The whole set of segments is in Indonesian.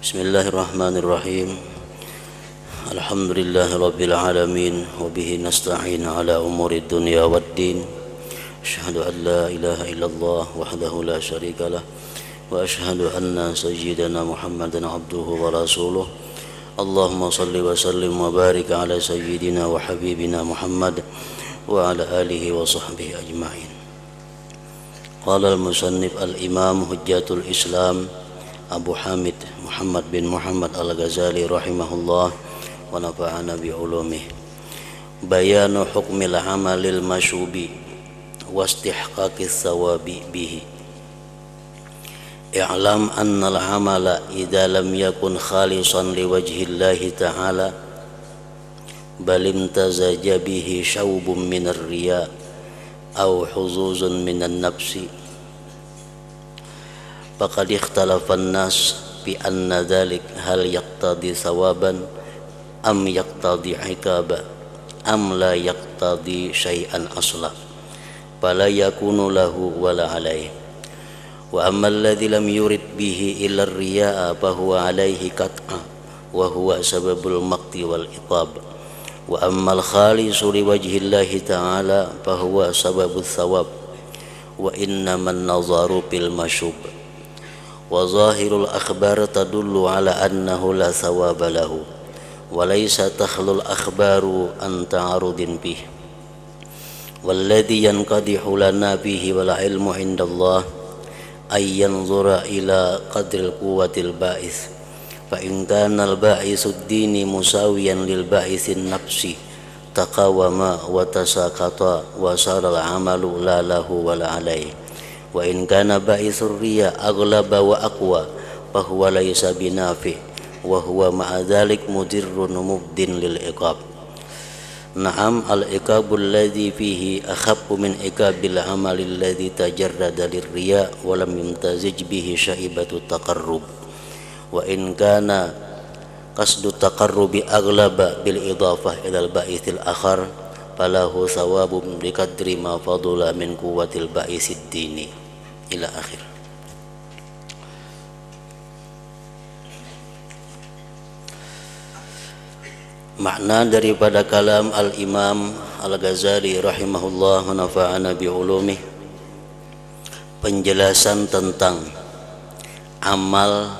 Bismillahirrahmanirrahim. Alhamdulillahi rabbil alamin wa bihi nasta'in ala umuri dunya waddin. Asyhadu an la ilaha illallah wahdahu la syarika lah wa asyhadu anna sayyidana Muhammadan abduhu wa rasuluh. Allahumma salli wa sallim wa barik ala sayyidina wa habibina Muhammad wa ala alihi wa sahbihi ajma'in. Qala al-musannif al-imam hujjatul Islam Abu Hamid Muhammad bin Muhammad al-Ghazali rahimahullah wa nafa'ana bi ulumih. Bayanu hukmil amalil masyubi wa istihqaqis thawabi bihi. I'lam anna al-amala idza lam yakun khalisan liwajhillahi ta'ala bal imtazaja bihi syawbun minar riya aw huzuzun minan nafsi faqad ikhtalafan nas bi anna dhalik hal yaqtadi thawaban am yaqtadi iqaba am la yaqtadi syai'an asla fala yakunu lahu wala alayhi wa amma alladhi lam yurid bihi illa ar-riya'a fa huwa alayhi qat'a wa huwa sababul maqti wal iqab wa amma al-khalisu liwajhillahi ta'ala fa huwa sababul thawab wa innaman nazaru bil mashub wa zahirul akhbar tadullu ala annahu la thawaba lahu wa laysa takhlul akhbaru an ta'arudin bih walladhi yanqadihu lana bihi wal ilmu indallah ay yanzura ila qadril quwwatil ba'is fa in kana al ba'isu ad-dini musawiyan lil ba'isin nafsi taqawama wa tasaqata wa sara al amalu la lahu wa la alayhi wa in kana ba'isur riya aghlaba wa aqwa fa huwa laysa binafi wa huwa ma'a dhalik mudirrun mubdin lil iqab. Na'am al-iqabul ladzi fihi akhaffu min iqabil amalil ladzi tajarrada lirriya wa lam yamtazij bihi syaibatu taqarrub wa in kana qasdu taqarrubi aghlaba bil idafah ila al-ba'ithil akhar falahu thawabun biqadri ma fadula min quwwatil ba'isid dini ila akhir. Makna daripada kalam al-Imam al-Ghazali rahimahullah wa nafa'ana bi ulumih, penjelasan tentang amal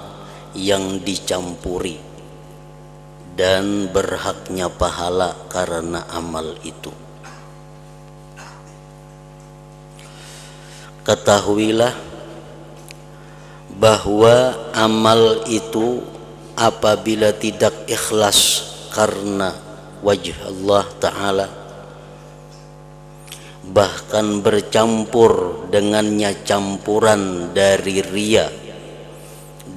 yang dicampuri dan berhaknya pahala karena amal itu. Ketahuilah bahwa amal itu apabila tidak ikhlas karena wajh Allah Ta'ala, bahkan bercampur dengannya campuran dari riya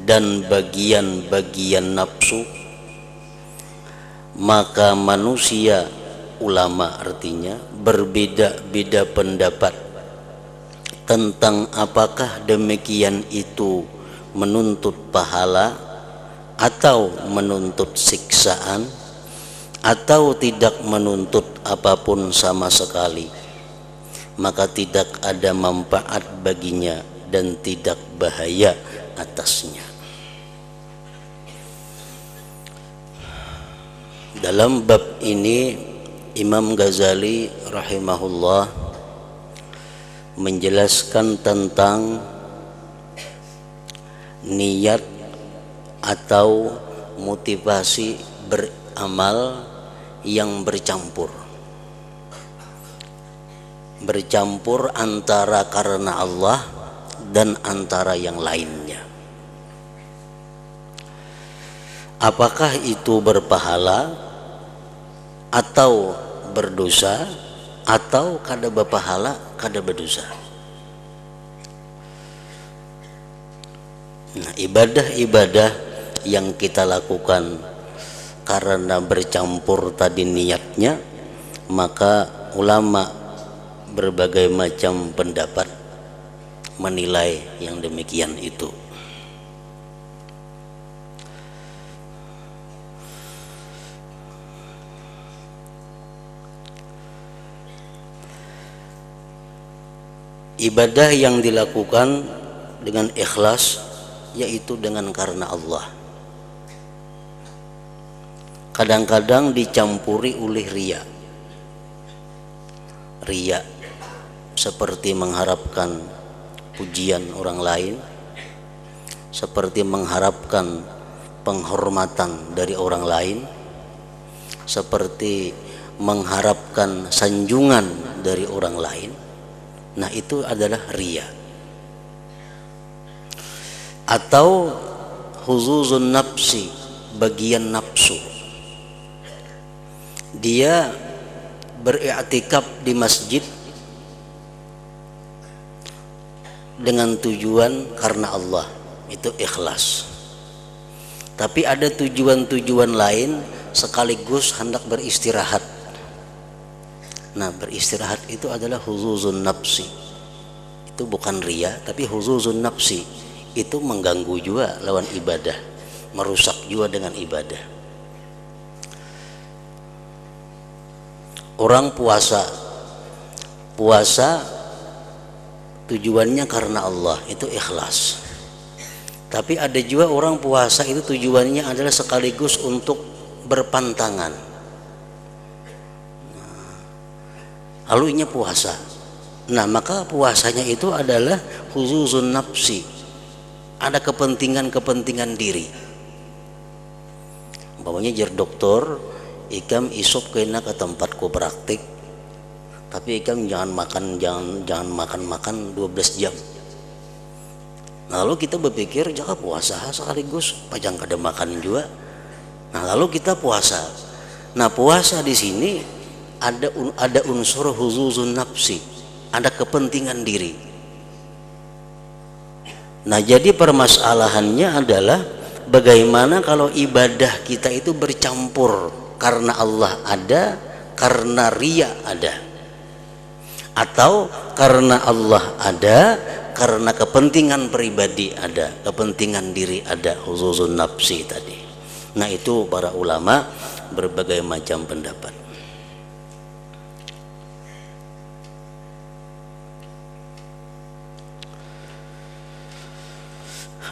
dan bagian-bagian nafsu, maka manusia, ulama artinya, berbeda-beda pendapat tentang apakah demikian itu menuntut pahala atau menuntut siksaan atau tidak menuntut apapun sama sekali, maka tidak ada manfaat baginya dan tidak bahaya atasnya. Dalam bab ini Imam Ghazali rahimahullah menjelaskan tentang niat atau motivasi beramal yang bercampur antara karena Allah dan antara yang lainnya. Apakah itu berpahala atau berdosa atau kada berpahala kada berdosa. Nah, ibadah-ibadah yang kita lakukan karena bercampur tadi niatnya, maka ulama berbagai macam pendapat menilai yang demikian itu. Ibadah yang dilakukan dengan ikhlas yaitu dengan karena Allah. kadang-kadang dicampuri oleh riya. Riya seperti mengharapkan pujian orang lain, seperti mengharapkan penghormatan dari orang lain, seperti mengharapkan sanjungan dari orang lain. Nah, itu adalah riya. Atau huzuzun nafsi, bagian nafsu. Dia beriktikaf di masjid dengan tujuan karena Allah, itu ikhlas. Tapi ada tujuan-tujuan lain sekaligus hendak beristirahat. Nah, beristirahat itu adalah huzuzun nafsi. Itu bukan riya, tapi huzuzun nafsi. Itu mengganggu juga lawan ibadah, merusak juga dengan ibadah. Orang puasa tujuannya karena Allah, itu ikhlas. Tapi ada juga orang puasa itu tujuannya adalah sekaligus untuk berpantangan. Lalu ini puasa. Nah, maka puasanya itu adalah huzuzun nafsi. Ada kepentingan-kepentingan diri. Umpamanya jer dokter, ikam isuk kena ke tempatku praktik, tapi ikam jangan makan 12 jam. Lalu kita berpikir jangan puasa sekaligus pajang kada makan juga. Nah, lalu kita puasa. Nah, puasa di sini ada unsur huzuzun nafsi, ada kepentingan diri. Nah, jadi permasalahannya adalah bagaimana kalau ibadah kita itu bercampur karena Allah ada, karena riya ada, atau karena Allah ada, karena kepentingan pribadi ada, kepentingan diri ada, huzuzun nafsi tadi. Nah, itu para ulama berbagai macam pendapat.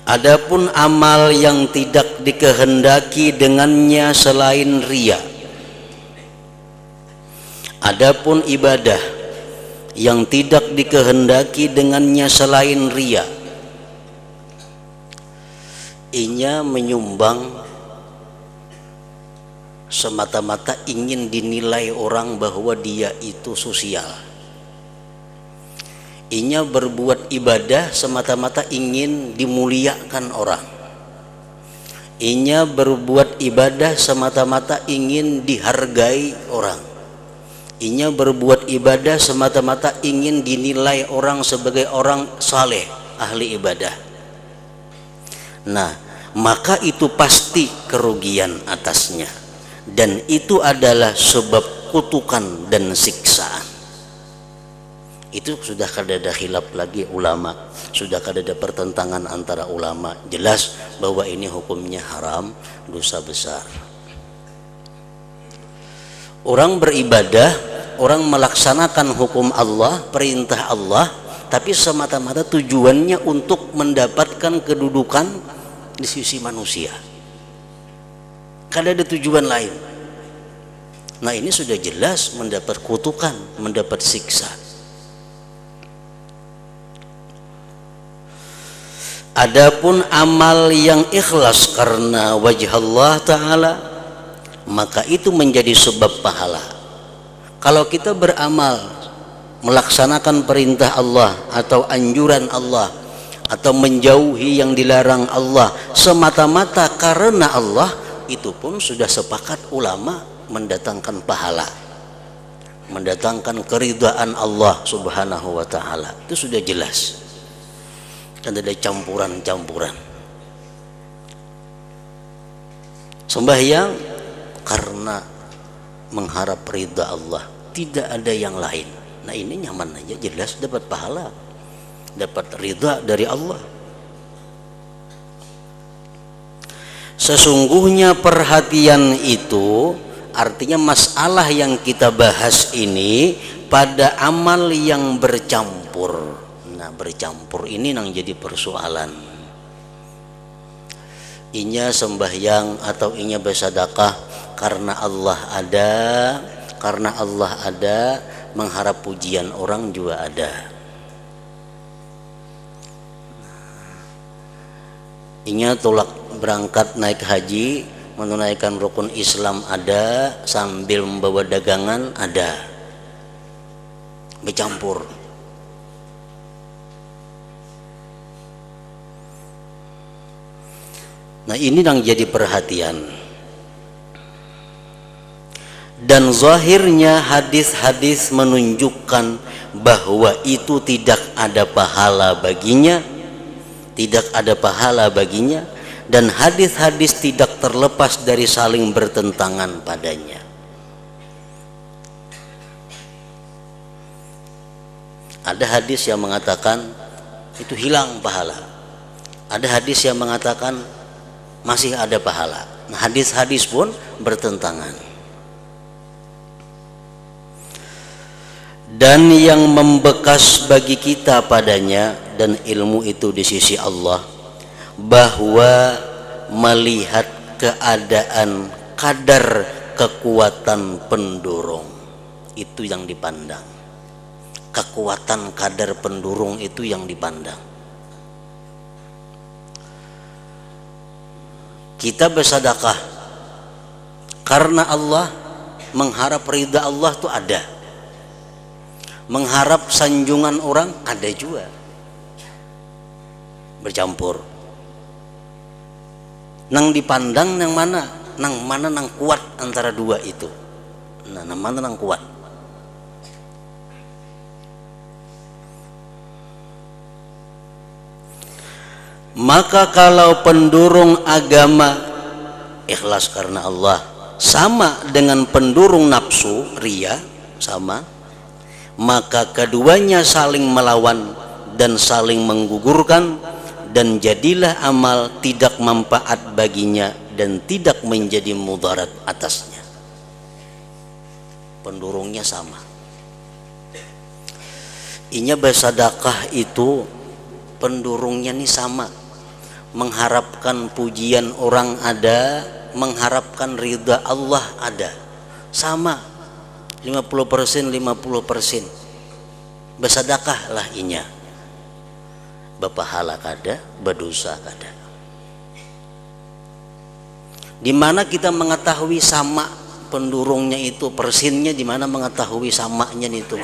Adapun amal yang tidak dikehendaki dengannya selain riya, adapun ibadah yang tidak dikehendaki dengannya selain riya, inya menyumbang semata-mata ingin dinilai orang bahwa dia itu sosial. Inya berbuat ibadah semata-mata ingin dimuliakan orang. Inya berbuat ibadah semata-mata ingin dihargai orang. Inya berbuat ibadah semata-mata ingin dinilai orang sebagai orang saleh, ahli ibadah. Nah, maka itu pasti kerugian atasnya, dan itu adalah sebab kutukan dan siksaan. Itu sudah kada ada khilaf lagi ulama, sudah kada ada pertentangan antara ulama, jelas bahwa ini hukumnya haram, dosa besar. Orang beribadah, orang melaksanakan hukum Allah, perintah Allah, tapi semata-mata tujuannya untuk mendapatkan kedudukan di sisi manusia, kada ada tujuan lain. Nah, ini sudah jelas mendapat kutukan, mendapat siksa. Adapun amal yang ikhlas karena wajah Allah Ta'ala, maka itu menjadi sebab pahala. Kalau kita beramal melaksanakan perintah Allah atau anjuran Allah, atau menjauhi yang dilarang Allah semata-mata karena Allah, itu pun sudah sepakat ulama mendatangkan pahala, mendatangkan keridhaan Allah Subhanahu wa Ta'ala. Itu sudah jelas. Dan ada campuran-campuran. Sembahyang karena mengharap ridha Allah, tidak ada yang lain. Nah, ini nyaman aja, jelas dapat pahala, dapat ridha dari Allah. Sesungguhnya perhatian itu, artinya masalah yang kita bahas ini pada amal yang bercampur. Nah, bercampur ini yang jadi persoalan. Inya sembahyang atau inya bersedekah karena Allah ada, karena Allah ada, mengharap pujian orang juga ada. Inya tolak berangkat naik haji, menunaikan rukun Islam ada, sambil membawa dagangan ada, bercampur. Nah ini yang jadi perhatian. Dan zahirnya hadis-hadis menunjukkan bahwa itu tidak ada pahala baginya, tidak ada pahala baginya, dan hadis-hadis tidak terlepas dari saling bertentangan padanya. Ada hadis yang mengatakan itu hilang pahala, ada hadis yang mengatakan masih ada pahala. Nah, hadis-hadis pun bertentangan. Dan yang membekas bagi kita padanya dan ilmu itu di sisi Allah, bahwa melihat keadaan kadar kekuatan pendorong itu yang dipandang. Kekuatan kadar pendorong itu yang dipandang. Kita bersedekah karena Allah, mengharap ridha Allah itu ada, mengharap sanjungan orang ada juga, bercampur. Nang dipandang yang mana? Nang kuat antara dua itu. Nah, nang mana nang kuat? Maka kalau pendurung agama ikhlas karena Allah sama dengan pendurung nafsu riya sama, maka keduanya saling melawan dan saling menggugurkan, dan jadilah amal tidak manfaat baginya dan tidak menjadi mudarat atasnya. Pendurungnya sama. Inya bersedekah itu pendurungnya nih sama. Mengharapkan pujian orang ada, mengharapkan ridha Allah ada, sama 50% 50%. Bersedekahlah inya, berpahala kada, berdosa kada. Di mana kita mengetahui sama pendurungnya itu, persennya di mana mengetahui samanya itu.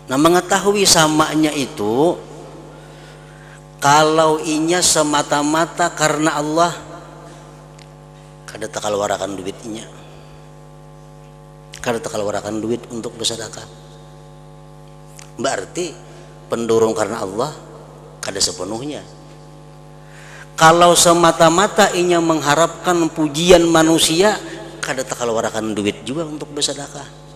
Nah, mengetahui samanya itu, kalau inya semata-mata karena Allah, kada takal warakan duit inya, kada takal warakan duit untuk bersedekah. Berarti pendorong karena Allah kada sepenuhnya. Kalau semata-mata inya mengharapkan pujian manusia, kada takal warakan duit juga untuk bersedekah.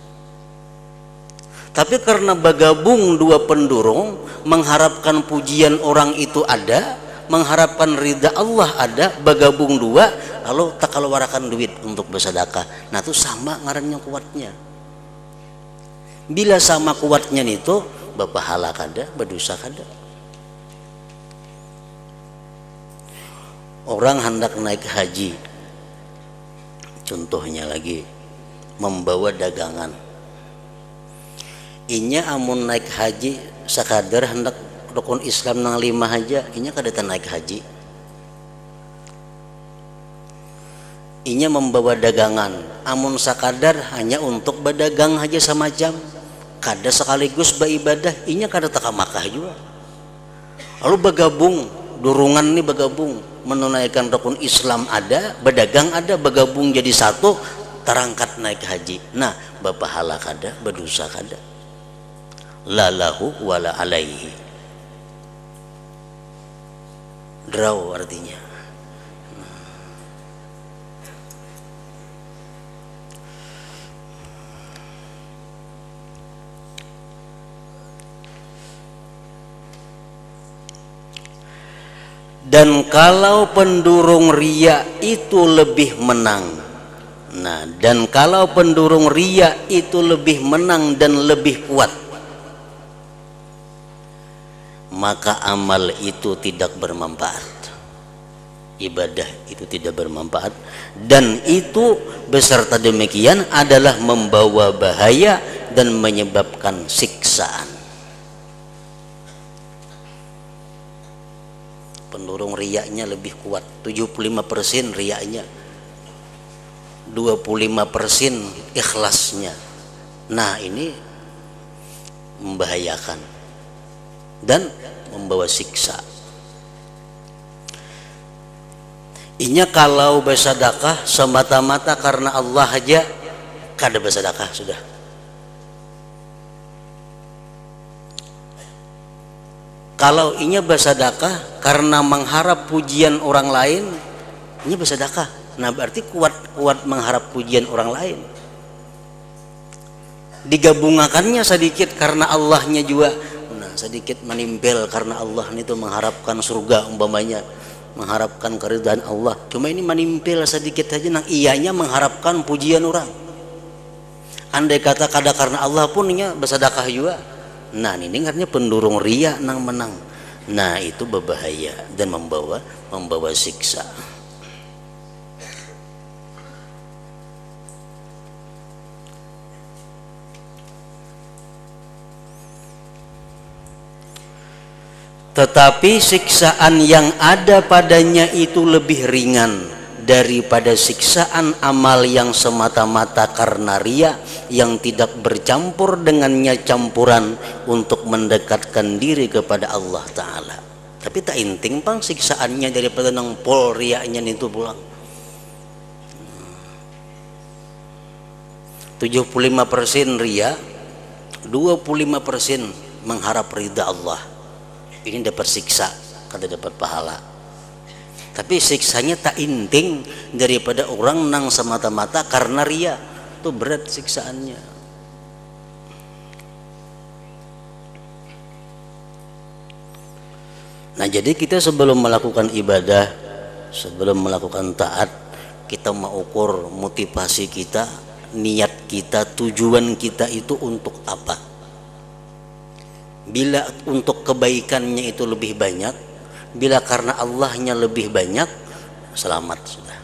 Tapi karena bergabung dua pendorong, mengharapkan pujian orang itu ada, mengharapkan ridha Allah ada, bergabung dua, lalu tak keluarkan duit untuk bersedekah. Nah itu sama ngarannya kuatnya. Bila sama kuatnya itu, berpahala kada, berdosa kada. Orang hendak naik haji, contohnya lagi, membawa dagangan. Inya amun naik haji sakadar hendak rukun Islam nang 5 aja, inya kada naik haji. Inya membawa dagangan, amun sakadar hanya untuk berdagang aja semacam, kada sekaligus beribadah, inya kada taka Makkah juga. Lalu bergabung, durungan nih bergabung, menunaikan rukun Islam ada, berdagang ada, bergabung jadi satu, terangkat naik haji. Nah, berpahala kada, berdosa kada. La lahu wala alaihi. Draw artinya. Dan kalau pendurung riya itu lebih menang. Nah, dan kalau pendurung riya itu lebih menang dan lebih kuat, maka amal itu tidak bermanfaat. ibadah itu tidak bermanfaat, dan itu beserta demikian adalah membawa bahaya dan menyebabkan siksaan. Pendorong riyanya lebih kuat, 75% riyanya, 25% ikhlasnya. Nah, ini membahayakan dan membawa siksa. Inya kalau bersedekah semata-mata karena Allah aja, kada bersedekah sudah. Kalau inya bersedekah karena mengharap pujian orang lain, inya bersedekah. Nah, berarti kuat mengharap pujian orang lain. Digabungakannya sedikit karena Allahnya juga. Nah, sedikit menimpel karena Allah itu mengharapkan surga umpamanya, mengharapkan keridhaan Allah. Cuma ini menimpel sedikit saja, nang iyanya mengharapkan pujian orang. Andai kata kada karena Allah pun inya bersedekah juga. Nah, ini artinya pendorong riya nang menang. Nah, itu berbahaya dan membawa siksa. Tetapi siksaan yang ada padanya itu lebih ringan daripada siksaan amal yang semata-mata karena riya, yang tidak bercampur dengannya campuran untuk mendekatkan diri kepada Allah Ta'ala. Tapi tak inting pang siksaannya daripada nang pol riyanya itu pulang. 75% riya, 25% mengharap ridha Allah. Ini dapat siksa, kada dapat pahala. Tapi siksanya tak inting daripada orang nang semata-mata karena riya. Itu berat siksaannya. Nah, jadi kita sebelum melakukan ibadah, sebelum melakukan taat, kita mengukur motivasi kita, niat kita, tujuan kita itu untuk apa. Bila untuk kebaikannya itu lebih banyak, bila karena Allahnya lebih banyak, selamat sudah.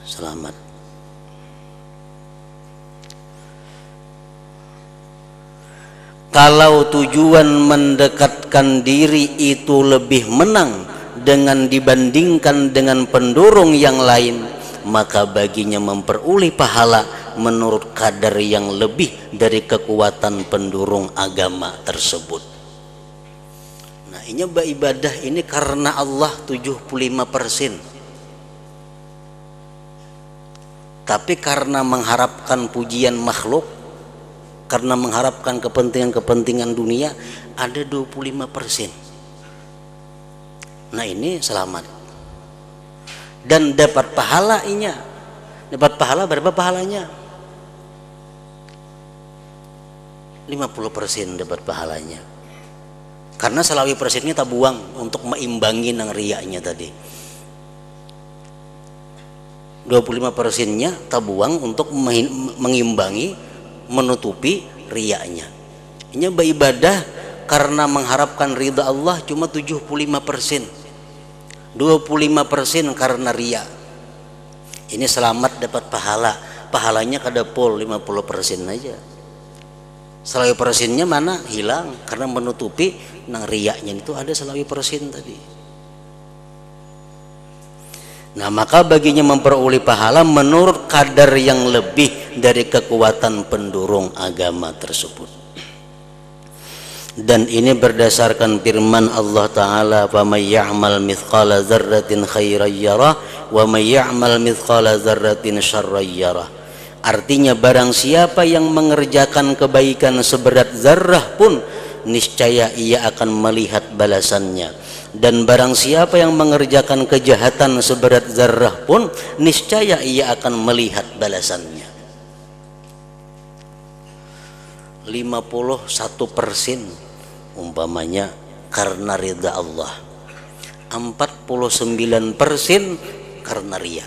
Selamat. Kalau tujuan mendekatkan diri itu lebih menang dengan dibandingkan dengan pendorong yang lain, maka baginya memperoleh pahala menurut kadar yang lebih dari kekuatan pendorong agama tersebut. Nah, ini beribadah ini karena Allah 75%. Tapi karena mengharapkan pujian makhluk, karena mengharapkan kepentingan-kepentingan dunia, ada 25%. Nah, ini selamat. Dan dapat pahala inya. Dapat pahala berapa pahalanya? 50% dapat pahalanya. Karena selawi persennya tak buang untuk meimbangi nang riyanya tadi. 25%-nya tak buang untuk mengimbangi, menutupi riyanya. Ini beribadah karena mengharapkan ridha Allah cuma 75%. 25% karena riya. Ini selamat dapat pahala. Pahalanya kada pol 50% aja. Selawi persennya mana? Hilang karena menutupi nang riyanya itu ada selawi persen tadi. Nah, maka baginya memperoleh pahala menurut kadar yang lebih dari kekuatan pendorong agama tersebut. Dan ini berdasarkan firman Allah Ta'ala, فَمَنْ يَعْمَلْ مِثْقَالَ ذَرَّةٍ خَيْرًا يَرَهُ وَمَنْ يَعْمَلْ مِثْقَالَ ذَرَّةٍ شَرًّا يَرَهُ. Artinya barang siapa yang mengerjakan kebaikan seberat zarrah pun, niscaya ia akan melihat balasannya. Dan barang siapa yang mengerjakan kejahatan seberat zarrah pun, niscaya ia akan melihat balasannya. 51% umpamanya karena ridha Allah, 49% karena riya.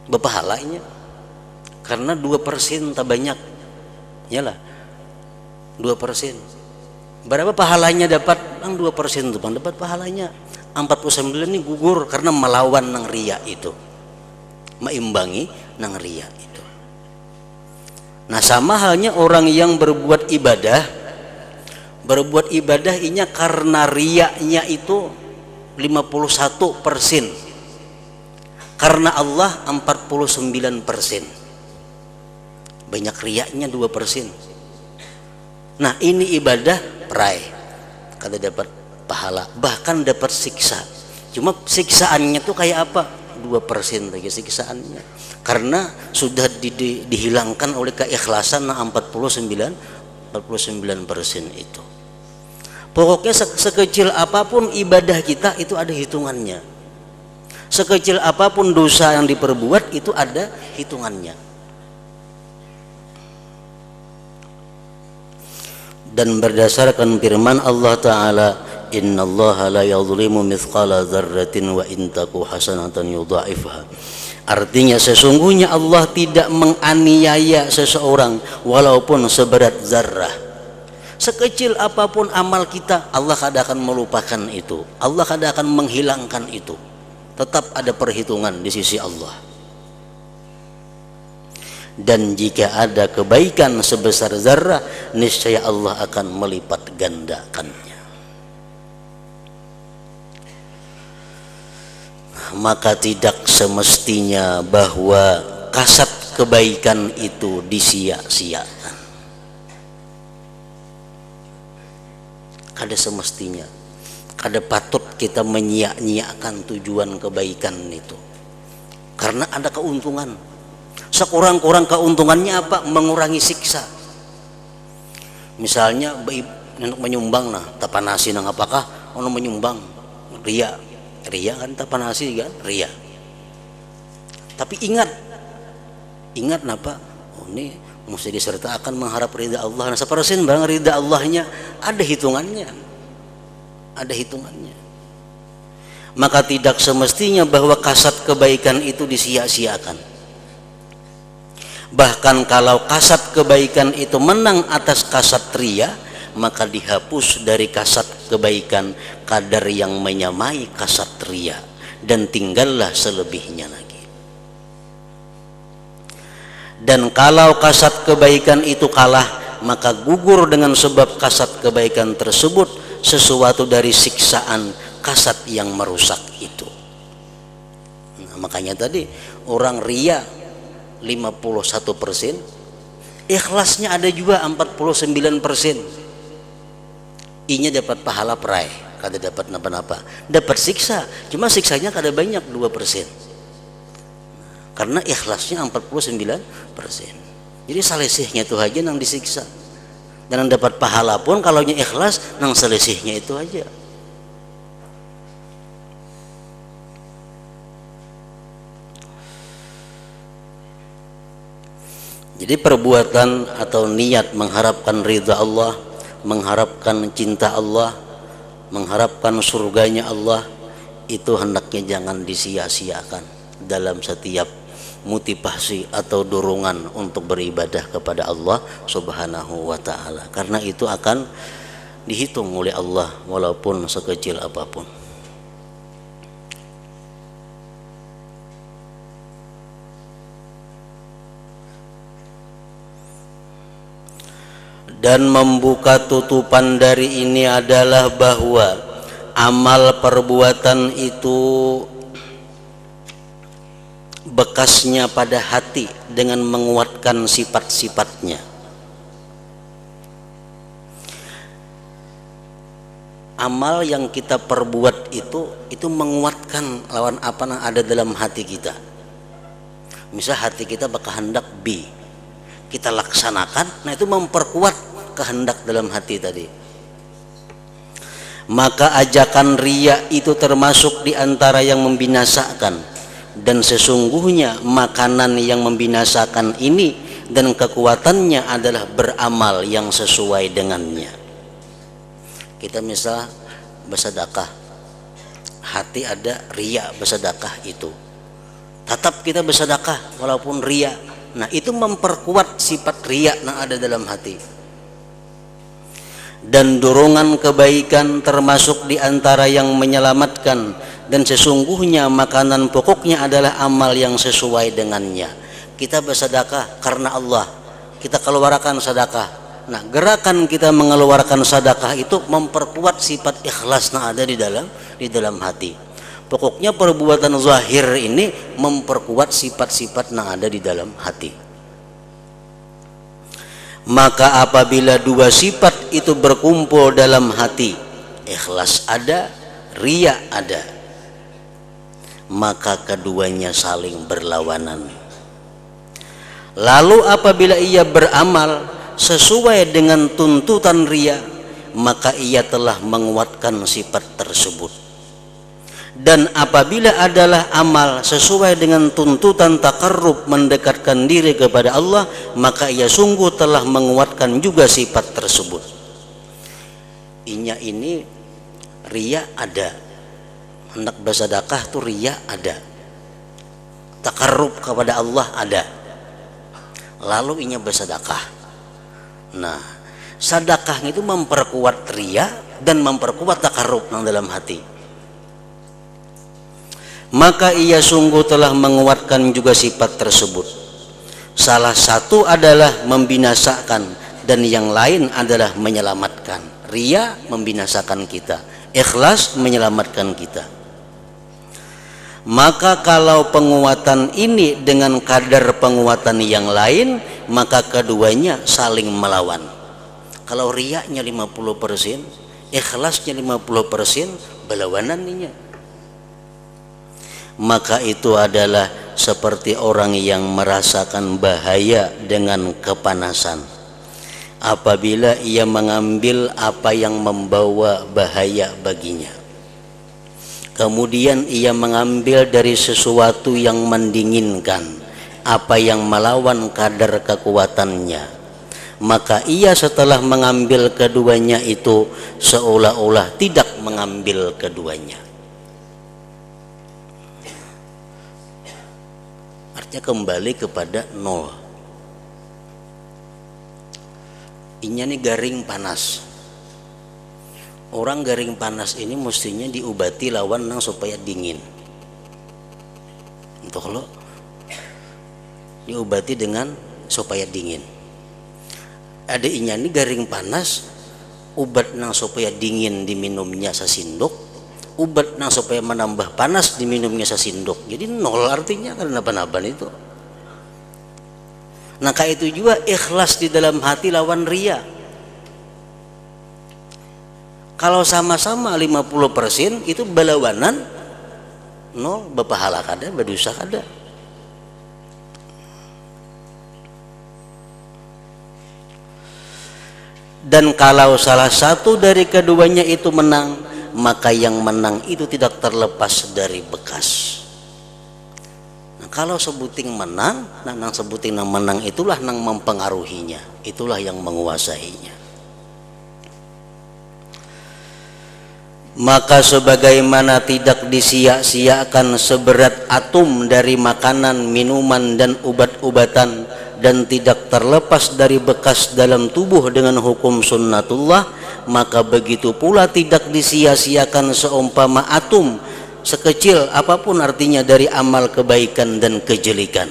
Berpahalanya karena 2% tak banyak, yalah 2%. Berapa pahalanya dapat? Bang 2% tuh bang, dapat pahalanya 49 ini gugur karena melawan nang riya itu, meimbangi nang riya itu. Nah sama halnya orang yang berbuat ibadah inya karena riyanya itu 51%, karena Allah 49%, banyak riyanya 2%. Nah ini ibadah perai, kada dapat pahala, bahkan dapat siksa. Cuma siksaannya tuh kayak apa? 2% lagi siksaannya, karena sudah dihilangkan oleh keikhlasan 49% itu. Pokoknya sekecil apapun ibadah kita itu ada hitungannya, sekecil apapun dosa yang diperbuat itu ada hitungannya. Dan berdasarkan firman Allah Ta'ala, innallaha la yadhlimu mithqala dzarratin wa in taku hasanatan yudha'ifha. Artinya sesungguhnya Allah tidak menganiaya seseorang walaupun seberat zarrah. Sekecil apapun amal kita, Allah kadang akan melupakan itu, Allah kadang akan menghilangkan itu. Tetap ada perhitungan di sisi Allah. Dan jika ada kebaikan sebesar zarrah, niscaya Allah akan melipat gandakannya. Maka tidak semestinya bahwa kasat kebaikan itu disia-siakan. Kada semestinya, kada patut kita menyia-nyiakan tujuan kebaikan itu, karena ada keuntungan. Sekurang-kurang keuntungannya apa? Mengurangi siksa. Misalnya untuk menyumbang, nah tapanasi nang apakah ono menyumbang ria kan tapanasi kan ria. Tapi ingat napa? Oh ini mesti disertakan mengharap ridha Allah. Nah 1% bang ridha Allahnya ada hitungannya, Maka tidak semestinya bahwa kasat kebaikan itu disia-siakan. Bahkan kalau kasat kebaikan itu menang atas kasat ria, maka dihapus dari kasat kebaikan kadar yang menyamai kasat ria, dan tinggallah selebihnya lagi. Dan kalau kasat kebaikan itu kalah, maka gugur dengan sebab kasat kebaikan tersebut sesuatu dari siksaan kasat yang merusak itu. Nah, makanya tadi orang ria 51%, ikhlasnya ada juga 49%. Inya dapat pahala perai, kada dapat napa-napa, dapat siksa, cuma siksanya kada banyak 2%, karena ikhlasnya 49%. Jadi salesihnya itu aja nang disiksa, dan yang dapat pahala pun kalau nya ikhlas nang salesihnya itu aja. Jadi perbuatan atau niat mengharapkan ridha Allah, mengharapkan cinta Allah, mengharapkan surganya Allah, itu hendaknya jangan disia-siakan dalam setiap motivasi atau dorongan untuk beribadah kepada Allah Subhanahu wa ta'ala, karena itu akan dihitung oleh Allah walaupun sekecil apapun. Dan membuka tutupan dari ini adalah bahwa amal perbuatan itu bekasnya pada hati dengan menguatkan sifat-sifatnya. Amal yang kita perbuat itu menguatkan lawan apa yang ada dalam hati kita. Misal hati kita berkehendak B, kita laksanakan, nah itu memperkuat kehendak dalam hati tadi. Maka ajakan riya itu termasuk di antara yang membinasakan, dan sesungguhnya makanan yang membinasakan ini dan kekuatannya adalah beramal yang sesuai dengannya. Kita misal bersedekah, hati ada riya bersedekah itu, tetap kita bersedekah walaupun riya. Nah itu memperkuat sifat riya yang ada dalam hati. dan dorongan kebaikan termasuk di antara yang menyelamatkan, dan sesungguhnya makanan pokoknya adalah amal yang sesuai dengannya. Kita bersedekah karena Allah, kita keluarkan sedekah. Nah, gerakan kita mengeluarkan sedekah itu memperkuat sifat ikhlas yang ada di dalam hati. Pokoknya perbuatan zahir ini memperkuat sifat-sifat yang ada di dalam hati. Maka apabila dua sifat itu berkumpul dalam hati, ikhlas ada, riya ada, maka keduanya saling berlawanan. Lalu apabila ia beramal sesuai dengan tuntutan riya, maka ia telah menguatkan sifat tersebut. Dan apabila adalah amal sesuai dengan tuntutan takarrub, mendekatkan diri kepada Allah, maka ia sungguh telah menguatkan juga sifat tersebut. Inya ini riya ada, hendak bersedekah tuh riya ada, takarrub kepada Allah ada, lalu inya bersedekah. Nah, sedekah itu memperkuat riya dan memperkuat takarrub dalam hati. Maka ia sungguh telah menguatkan juga sifat tersebut. Salah satu adalah membinasakan dan yang lain adalah menyelamatkan. Riya membinasakan kita, ikhlas menyelamatkan kita. Maka kalau penguatan ini dengan kadar penguatan yang lain, maka keduanya saling melawan. Kalau riyanya 50%, ikhlasnya 50%, berlawanan ninya. Maka itu adalah seperti orang yang merasakan bahaya dengan kepanasan. Apabila ia mengambil apa yang membawa bahaya baginya, kemudian ia mengambil dari sesuatu yang mendinginkan, apa yang melawan kadar kekuatannya, maka ia setelah mengambil keduanya itu seolah-olah tidak mengambil keduanya. Kembali kepada nol. Inya nih garing panas. Orang garing panas ini mestinya diobati lawan nang supaya dingin. Untuk lo diobati dengan supaya dingin. Ada inya nih garing panas, obat nang supaya dingin diminumnya sasindok, ubat nang supaya menambah panas diminumnya sasindok. Jadi nol artinya karena apa-apa itu. Nah, kayak itu juga ikhlas di dalam hati lawan riya. Kalau sama-sama 50% itu berlawanan, nol, berpahala kada, berdosa kada. Dan kalau salah satu dari keduanya itu menang, maka yang menang itu tidak terlepas dari bekas. Nah, kalau sebuting menang, nang sebuting nang menang itulah nang mempengaruhinya, itulah yang menguasainya. Maka sebagaimana tidak disia-siakan seberat atom dari makanan, minuman dan obat-obatan, dan tidak terlepas dari bekas dalam tubuh dengan hukum sunnatullah, maka begitu pula tidak disia-siakan seumpama atom sekecil apapun artinya dari amal kebaikan dan kejelikan,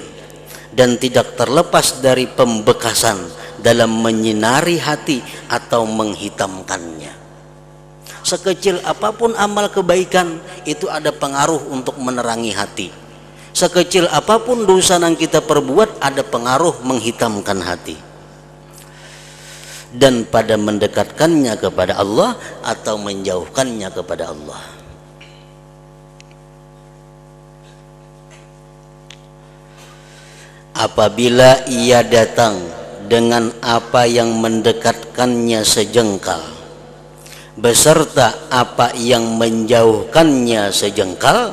dan tidak terlepas dari pembekasan dalam menyinari hati atau menghitamkannya. Sekecil apapun amal kebaikan itu ada pengaruh untuk menerangi hati. Sekecil apapun dosa yang kita perbuat ada pengaruh menghitamkan hati, dan pada mendekatkannya kepada Allah atau menjauhkannya kepada Allah. Apabila ia datang dengan apa yang mendekatkannya sejengkal beserta apa yang menjauhkannya sejengkal,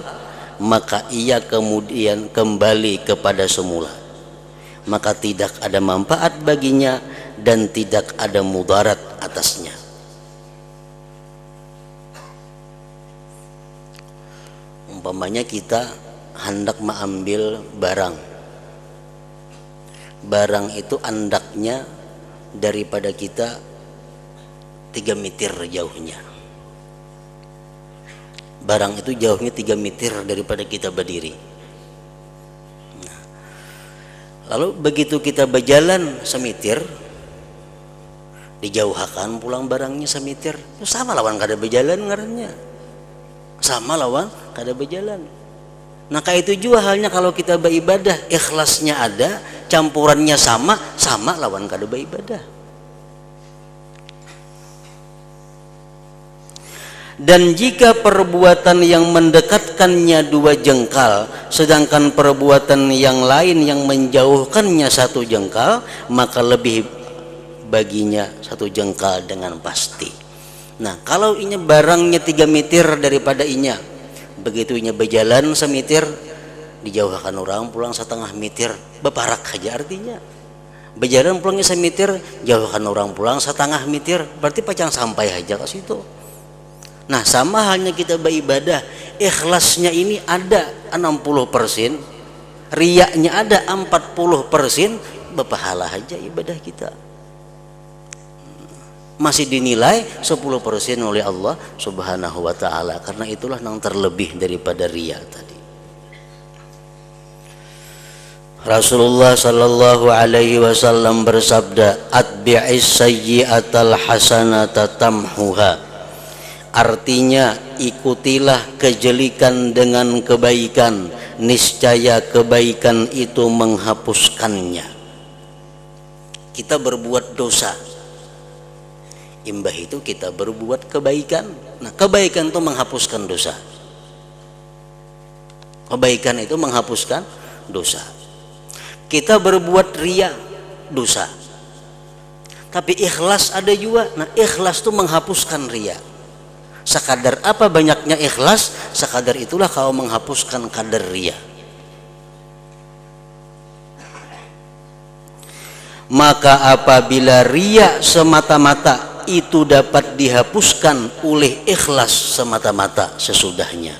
maka ia kemudian kembali kepada semula, maka tidak ada manfaat baginya dan tidak ada mudarat atasnya. Umpamanya kita hendak mengambil barang itu andaknya daripada kita 3 meter jauhnya. Barang itu jauhnya 3 meter daripada kita berdiri. Nah, lalu begitu kita berjalan semeter, dijauhkan pulang barangnya semeter, itu sama lawan kada berjalan ngarannya. Sama lawan kada berjalan. Nah kayak itu juga halnya kalau kita beribadah, ikhlasnya ada, campurannya sama lawan kada beribadah. Dan jika perbuatan yang mendekatkannya 2 jengkal, sedangkan perbuatan yang lain yang menjauhkannya 1 jengkal, maka lebih baginya 1 jengkal dengan pasti. Nah kalau inya barangnya 3 meter daripada inya, begitu inya berjalan semeter, dijauhkan orang pulang 1/2 meter, beparak aja artinya. Berjalan pulangnya semeter, jauhkan orang pulang 1/2 meter, berarti pacang sampai aja ke situ. Nah sama halnya kita beribadah, ikhlasnya ini ada 60%, riyaknya ada 40%, berpahala aja ibadah kita. Masih dinilai 10% oleh Allah Subhanahu wa ta'ala, karena itulah yang terlebih daripada riya tadi. Rasulullah sallallahu alaihi wasallam bersabda, atbi'is sayyi'atal hasanata tamhuha. Artinya ikutilah kejelekan dengan kebaikan, niscaya kebaikan itu menghapuskannya. Kita berbuat dosa, imbah itu kita berbuat kebaikan. Nah kebaikan itu menghapuskan dosa. Kebaikan itu menghapuskan dosa. Kita berbuat riya, dosa. Tapi ikhlas ada juga. Nah ikhlas itu menghapuskan riya. Sekadar apa banyaknya ikhlas, sekadar itulah kau menghapuskan kadar riya. Maka apabila riya semata-mata itu dapat dihapuskan oleh ikhlas semata-mata sesudahnya,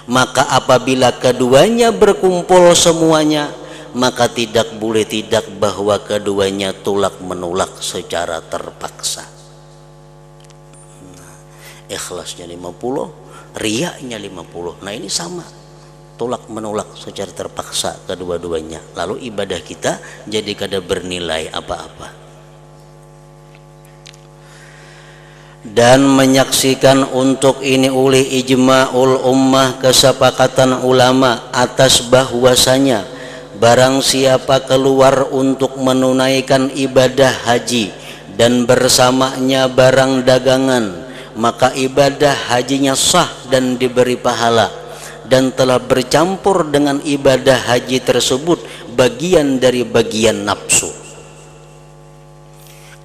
maka apabila keduanya berkumpul semuanya, maka tidak boleh tidak bahwa keduanya tolak menolak secara terpaksa. Ikhlasnya 50, riyanya 50. Nah ini sama, tolak menolak secara terpaksa kedua-duanya. Lalu ibadah kita jadi kada bernilai apa-apa. Dan menyaksikan untuk ini oleh ijma'ul ummah, kesepakatan ulama atas bahwasanya barang siapa keluar untuk menunaikan ibadah haji dan bersamanya barang dagangan, maka ibadah hajinya sah dan diberi pahala, dan telah bercampur dengan ibadah haji tersebut bagian dari bagian nafsu.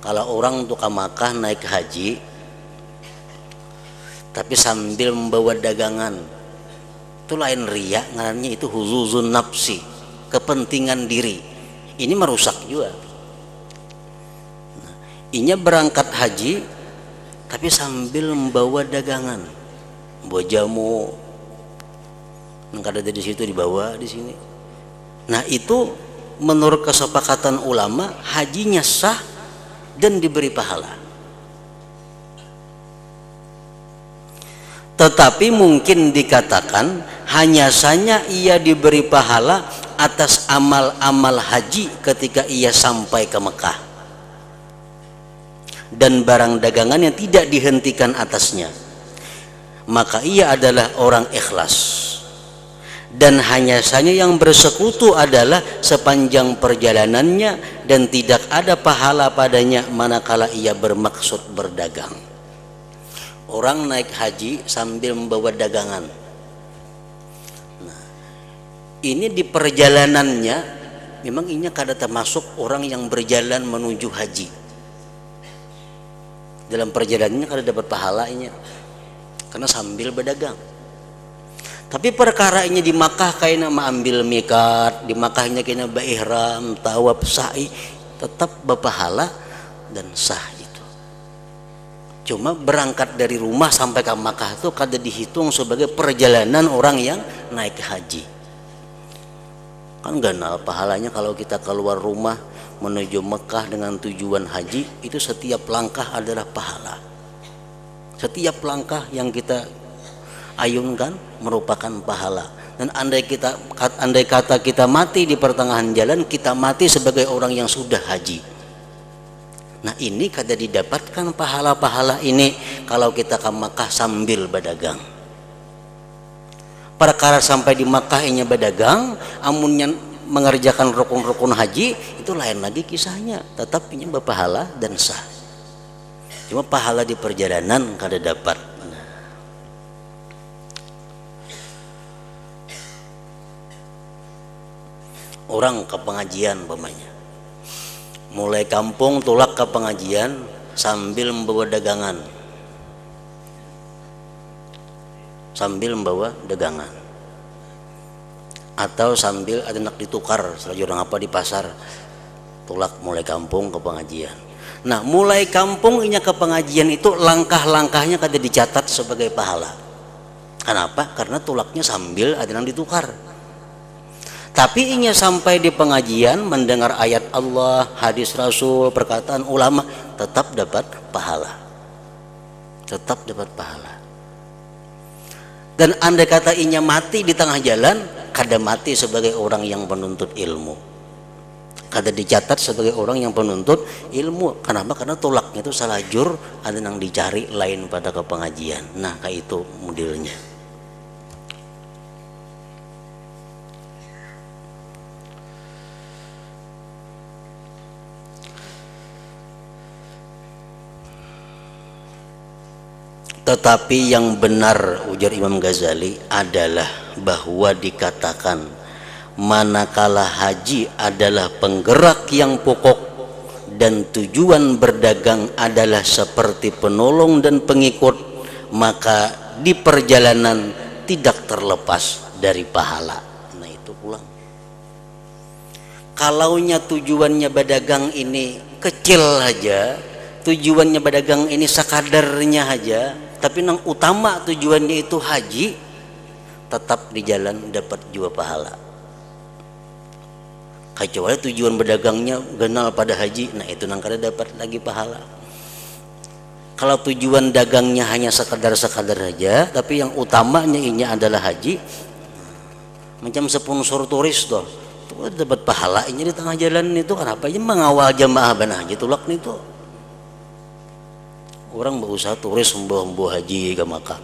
Kalau orang untuk ke Makkah naik haji tapi sambil membawa dagangan, itu lain riya, ngarannya itu huzuzun nafsi, kepentingan diri. Ini merusak juga. Nah, inya berangkat haji tapi sambil membawa dagangan, bawa jamu, nggak ada di situ, dibawa di sini. Nah itu menurut kesepakatan ulama hajinya sah dan diberi pahala. Tetapi mungkin dikatakan hanya saja ia diberi pahala atas amal-amal haji ketika ia sampai ke Mekah, dan barang dagangan yang tidak dihentikan atasnya, maka ia adalah orang ikhlas. Dan hanya saja yang bersekutu adalah sepanjang perjalanannya, dan tidak ada pahala padanya manakala ia bermaksud berdagang. Orang naik haji sambil membawa dagangan. Nah, ini di perjalanannya memang ini kada termasuk orang yang berjalan menuju haji. Dalam perjalanannya kada dapat pahalanya karena sambil berdagang. Tapi perkara ini di Makkah kayaknya ambil mikat, di Makkahnya kayaknya beihram, tawaf, sa'i, tetap berpahala dan sah itu. Cuma berangkat dari rumah sampai ke Makkah itu kada dihitung sebagai perjalanan orang yang naik haji. Kan ganal pahalanya kalau kita keluar rumah menuju Mekah dengan tujuan haji, itu setiap langkah adalah pahala. Setiap langkah yang kita ayunkan merupakan pahala. Dan andai kata kita mati di pertengahan jalan, kita mati sebagai orang yang sudah haji. Nah ini kada didapatkan pahala-pahala ini kalau kita ke Makkah sambil berdagang. Perkara sampai di Makkah inya berdagang, amunnya mengerjakan rukun-rukun haji, itu lain lagi kisahnya. Tetap inya berpahala dan sah. Cuma pahala di perjalanan kada dapat. Orang ke pengajian umpamanya, mulai kampung tulak ke pengajian sambil membawa dagangan, atau sambil ada nak ditukar selagi orang apa di pasar, tulak mulai kampung ke pengajian. Nah mulai kampung inya ke pengajian itu langkah-langkahnya kada dicatat sebagai pahala. Kenapa? Karena tulaknya sambil ada yang ditukar. Tapi inya sampai di pengajian mendengar ayat Allah, hadis Rasul, perkataan ulama, tetap dapat pahala. Tetap dapat pahala. Dan andai kata inya mati di tengah jalan, kada mati sebagai orang yang penuntut ilmu. Kada dicatat sebagai orang yang penuntut ilmu. Kenapa? Karena tulaknya itu salah jur, ada yang dicari lain pada ke pengajian. Nah, kayak itu modelnya. Tetapi yang benar, ujar Imam Ghazali, adalah bahwa dikatakan manakala haji adalah penggerak yang pokok dan tujuan berdagang adalah seperti penolong dan pengikut, maka di perjalanan tidak terlepas dari pahala. Nah itu pulang. Kalaunya tujuannya berdagang ini kecil aja, tujuannya berdagang ini sekadarnya aja, tapi yang utama tujuannya itu haji, tetap di jalan dapat juga pahala. Kecuali tujuan berdagangnya genal pada haji, nah itu nang kada dapat lagi pahala. Kalau tujuan dagangnya hanya sekadar-sekadar aja, tapi yang utamanya ini adalah haji, macam sponsor turis tuh, itu dapat pahala ini di tengah jalan itu. Kenapa aja mengawal jamaah banah haji tulak nih tuh. Orang berusaha turis membawa haji ke Makkah.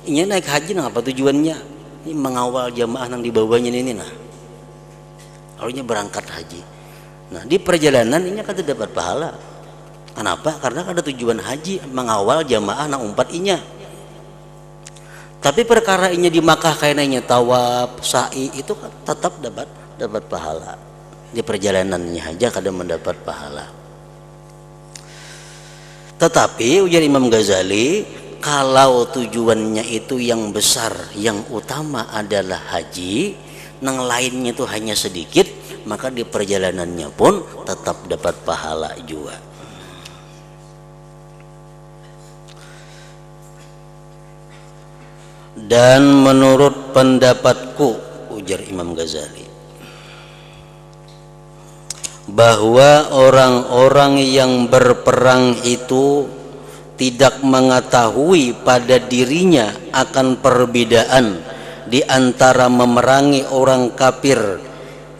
Ini naik haji nah apa tujuannya? Ini mengawal jamaah yang dibawanya ini nah. Lalunya berangkat haji. Nah di perjalanan ini kan dapat pahala. Kenapa? Karena ada tujuan haji mengawal jamaah yang umpat inya. Tapi perkara inya di Makkah kayaknya tawaf, sa'i itu kan tetap dapat pahala. Di perjalanannya aja kadang mendapat pahala. Tetapi ujar Imam Ghazali, kalau tujuannya itu yang besar, yang utama adalah haji, yang lainnya itu hanya sedikit, maka di perjalanannya pun tetap dapat pahala juga. Dan menurut pendapatku, ujar Imam Ghazali, bahwa orang-orang yang berperang itu tidak mengetahui pada dirinya akan perbedaan di antara memerangi orang kafir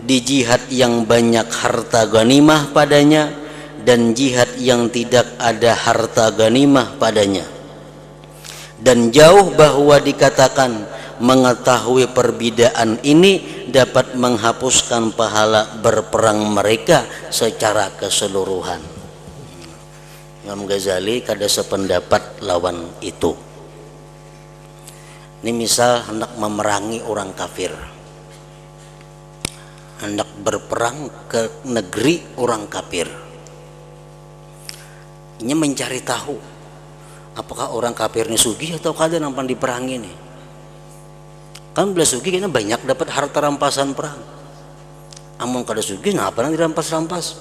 di jihad yang banyak harta ghanimah padanya dan jihad yang tidak ada harta ghanimah padanya. Dan jauh bahwa dikatakan mengetahui perbedaan ini dapat menghapuskan pahala berperang mereka secara keseluruhan. Imam Ghazali kada sependapat lawan itu. Ini misal hendak memerangi orang kafir, hendak berperang ke negeri orang kafir, ini mencari tahu apakah orang kafir ini sugih atau kada nampan diperangi nih. Kan bila sugih kayaknya banyak dapat harta rampasan perang. Amun kada sugih nah apa nang dirampas-rampas.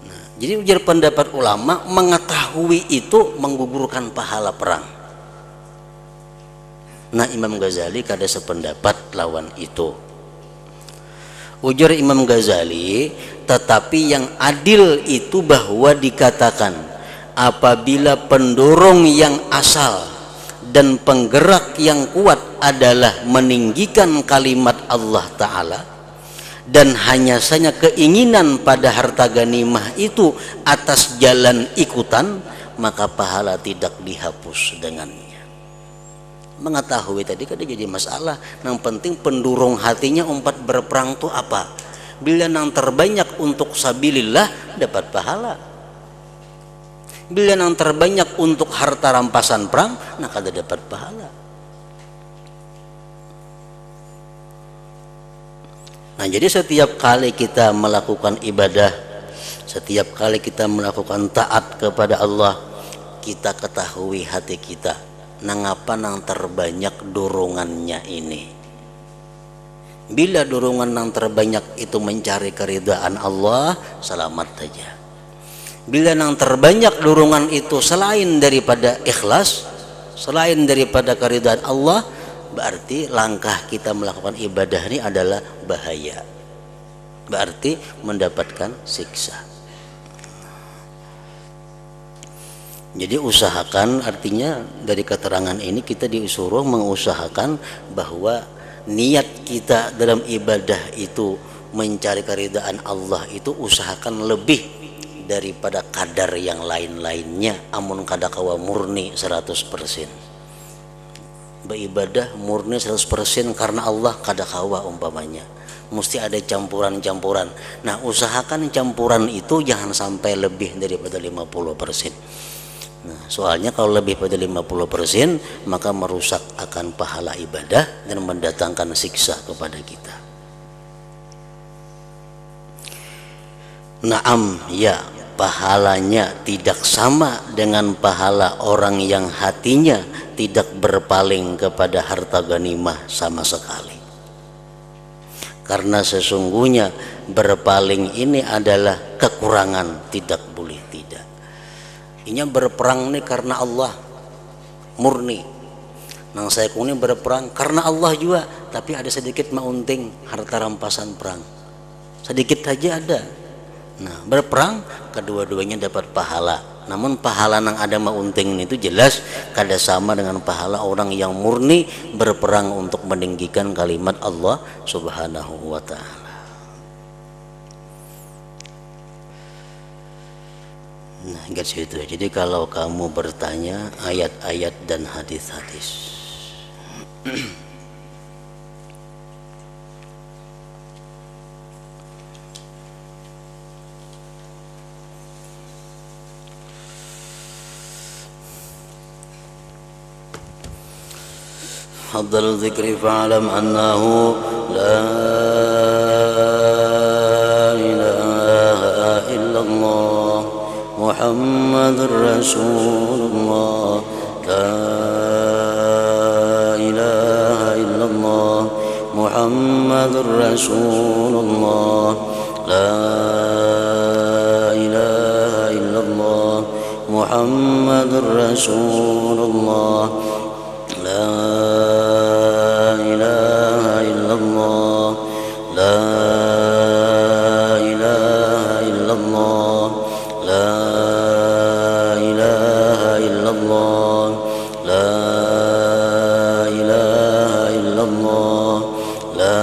Nah, jadi ujar pendapat ulama, mengetahui itu menggugurkan pahala perang. Nah Imam Ghazali kada sependapat lawan itu. Ujar Imam Ghazali, tetapi yang adil itu bahwa dikatakan apabila pendorong yang asal dan penggerak yang kuat adalah meninggikan kalimat Allah Ta'ala, dan hanya saja keinginan pada harta ganimah itu atas jalan ikutan, maka pahala tidak dihapus dengannya. Mengetahui tadi kan jadi masalah. Yang penting pendorong hatinya umpat berperang itu apa? Bila yang terbanyak untuk sabilillah dapat pahala. Bila yang terbanyak untuk harta rampasan perang, nah kada dapat pahala. Nah, jadi setiap kali kita melakukan ibadah, setiap kali kita melakukan taat kepada Allah, kita ketahui hati kita, nang apa nang terbanyak dorongannya ini. Bila dorongan nang terbanyak itu mencari keridhaan Allah, selamat saja. Bila nang terbanyak dorongan itu selain daripada ikhlas, selain daripada keridhaan Allah, berarti langkah kita melakukan ibadah ini adalah bahaya, berarti mendapatkan siksa. Jadi usahakan, artinya dari keterangan ini kita disuruh mengusahakan bahwa niat kita dalam ibadah itu mencari keridhaan Allah itu usahakan lebih daripada kadar yang lain-lainnya. Amun kada kawa murni 100%. Beribadah murni 100% karena Allah kada kawa umpamanya. Mesti ada campuran-campuran. Nah, usahakan campuran itu jangan sampai lebih daripada 50%. Nah, soalnya kalau lebih pada 50% maka merusak akan pahala ibadah dan mendatangkan siksa kepada kita. Naam, ya, pahalanya tidak sama dengan pahala orang yang hatinya tidak berpaling kepada harta ganimah sama sekali. Karena sesungguhnya berpaling ini adalah kekurangan, tidak boleh tidak. Inya berperang ini karena Allah murni. Nang saya kuni berperang karena Allah juga, tapi ada sedikit maunting harta rampasan perang. Sedikit saja ada. Nah, berperang kedua-duanya dapat pahala. Namun pahala nang ada maunting itu jelas kada sama dengan pahala orang yang murni berperang untuk meninggikan kalimat Allah Subhanahu wa ta'ala. Nah, ingat situ. Jadi kalau kamu bertanya ayat-ayat dan hadis-hadis, afdal dzikri fa'lam annahu la ilaha illallah Muhammadur Rasulullah, la ilaha illallah Muhammadur Rasulullah, la ilaha illallah Muhammadur Rasulullah, la ilaha illallah, la ilaha illallah, la ilaha illallah, la ilaha illallah, la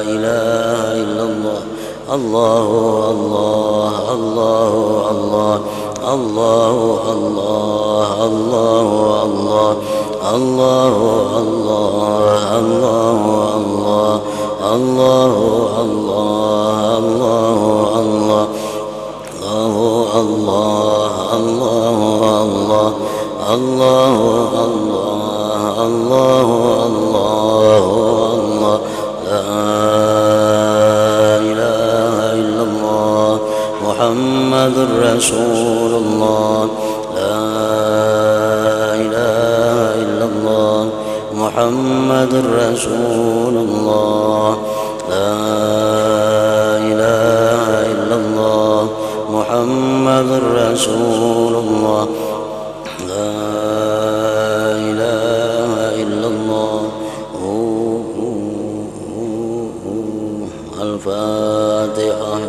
ilaha illallah. Allahu Allah, Allahu Allah, Allahu Allah, Allahu Allah, Allahu Allah, Allahu Allah, Allahu Allah, Allahu Allah, Allahu Allah, Allahu Allah, Allahu Allah, Allahu Allah, la ilaha illallah Muhammadur Rasulullah, la ilaha illallah Muhammadur Rasulullah, la ilaha illallah Muhammadur Rasulullah, la ilaha illallah. الفاتحة.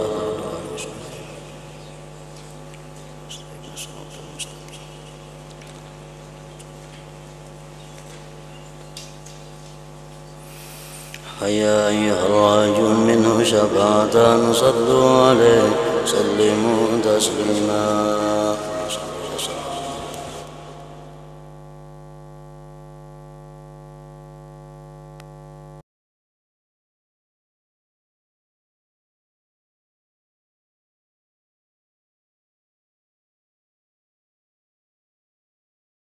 يا أيها الراجون منه شفاعة صلوا عليه سلموا تسليما.